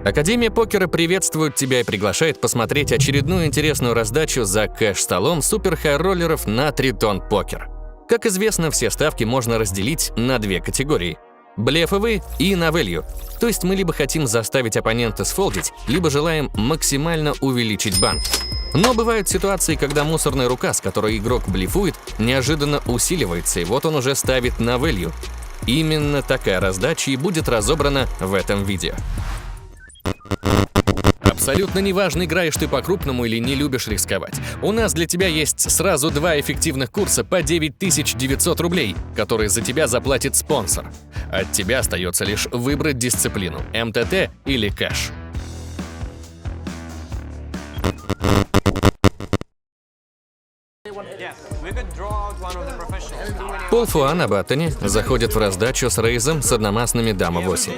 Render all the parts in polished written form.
Академия покера приветствует тебя и приглашает посмотреть очередную интересную раздачу за кэш-столом супер-хай-роллеров на Тритон Покер. Как известно, все ставки можно разделить на две категории – блефовые и на value. То есть мы либо хотим заставить оппонента сфолдить, либо желаем максимально увеличить банк. Но бывают ситуации, когда мусорная рука, с которой игрок блефует, неожиданно усиливается, и вот он уже ставит на value. Именно такая раздача и будет разобрана в этом видео. Абсолютно неважно, играешь ты по-крупному или не любишь рисковать. У нас для тебя есть сразу два эффективных курса по 9900 рублей, которые за тебя заплатит спонсор. От тебя остается лишь выбрать дисциплину – МТТ или кэш. Пол Фуа на баттоне заходит в раздачу с рейзом с одномастными дама 8.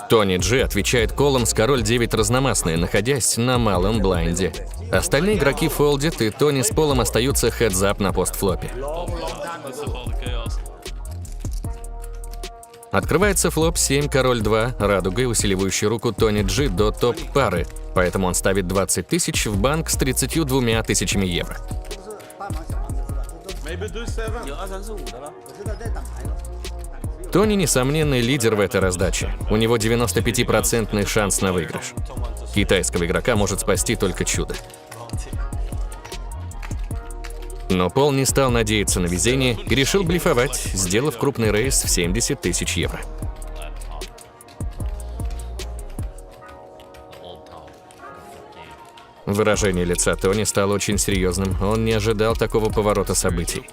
Тони Джи отвечает колом с король 9 разномастные, находясь на малом блайнде. Остальные игроки фолдят, и Тони с Полом остаются хедзап на постфлопе. Открывается флоп 7, король 2, радугой, усиливающий руку Тони Джи до топ-пары, поэтому он ставит 20 тысяч в банк с 32 тысячами евро. Тони несомненный лидер в этой раздаче. У него 95% шанс на выигрыш. Китайского игрока может спасти только чудо. Но Пол не стал надеяться на везение и решил блефовать, сделав крупный рейс в 70 тысяч евро. Выражение лица Тони стало очень серьезным. Он не ожидал такого поворота событий.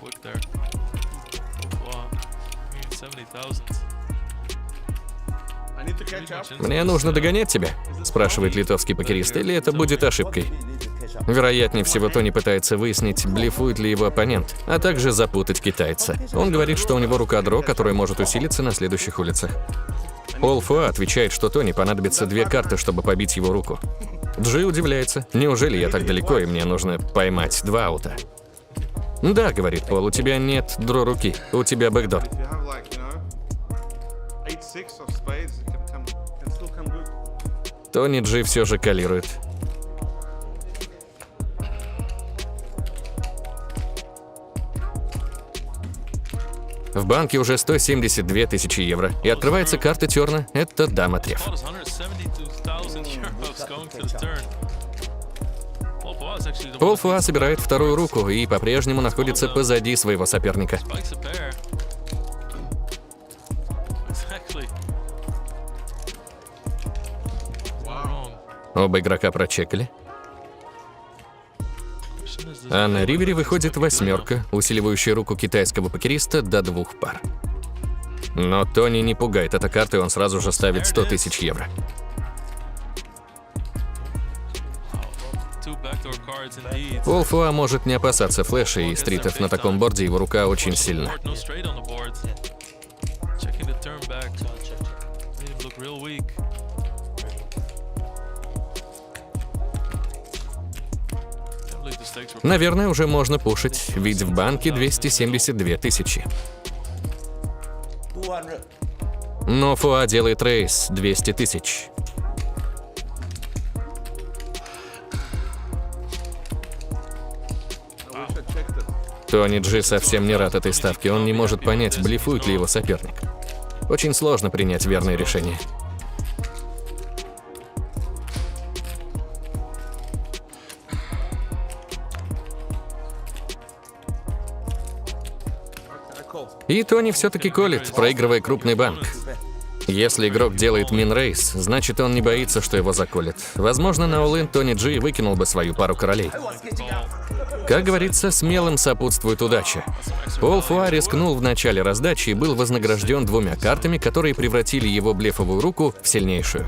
«Мне нужно догонять тебя?» – спрашивает литовский покерист, или это будет ошибкой. Вероятнее всего, Тони пытается выяснить, блефует ли его оппонент, а также запутать китайца. Он говорит, что у него рука-дро, которая может усилиться на следующих улицах. Пол Фуа отвечает, что Тони понадобится 2 карты, чтобы побить его руку. Джи удивляется. «Неужели я так далеко, и мне нужно поймать 2 аута?» «Да», — говорит Пол, — «у тебя нет дро руки, у тебя бэкдор». Тони Джи все же калирует. В банке уже 172 тысячи евро. И открывается карта Терна. Это дама треф. Пол Фуа собирает вторую руку и по-прежнему находится позади своего соперника. Оба игрока прочекали. А на ривере выходит 8, усиливающая руку китайского покериста до 2 пар. Но Тони не пугает эта карта, и он сразу же ставит 100 тысяч евро. Пол Фуа может не опасаться флеша и стритов на таком борде, его рука очень сильна. Наверное, уже можно пушить, ведь в банке 272 тысячи. Но Фуа делает рейс 200 тысяч. Тони Джи совсем не рад этой ставке, он не может понять, блефует ли его соперник. Очень сложно принять верное решение. И Тони все-таки колет, проигрывая крупный банк. Если игрок делает мин-рейс, значит он не боится, что его заколет. Возможно, на all-in Тони Джи выкинул бы свою пару королей. Как говорится, смелым сопутствует удача. Пол Фуа рискнул в начале раздачи и был вознагражден 2 картами, которые превратили его блефовую руку в сильнейшую.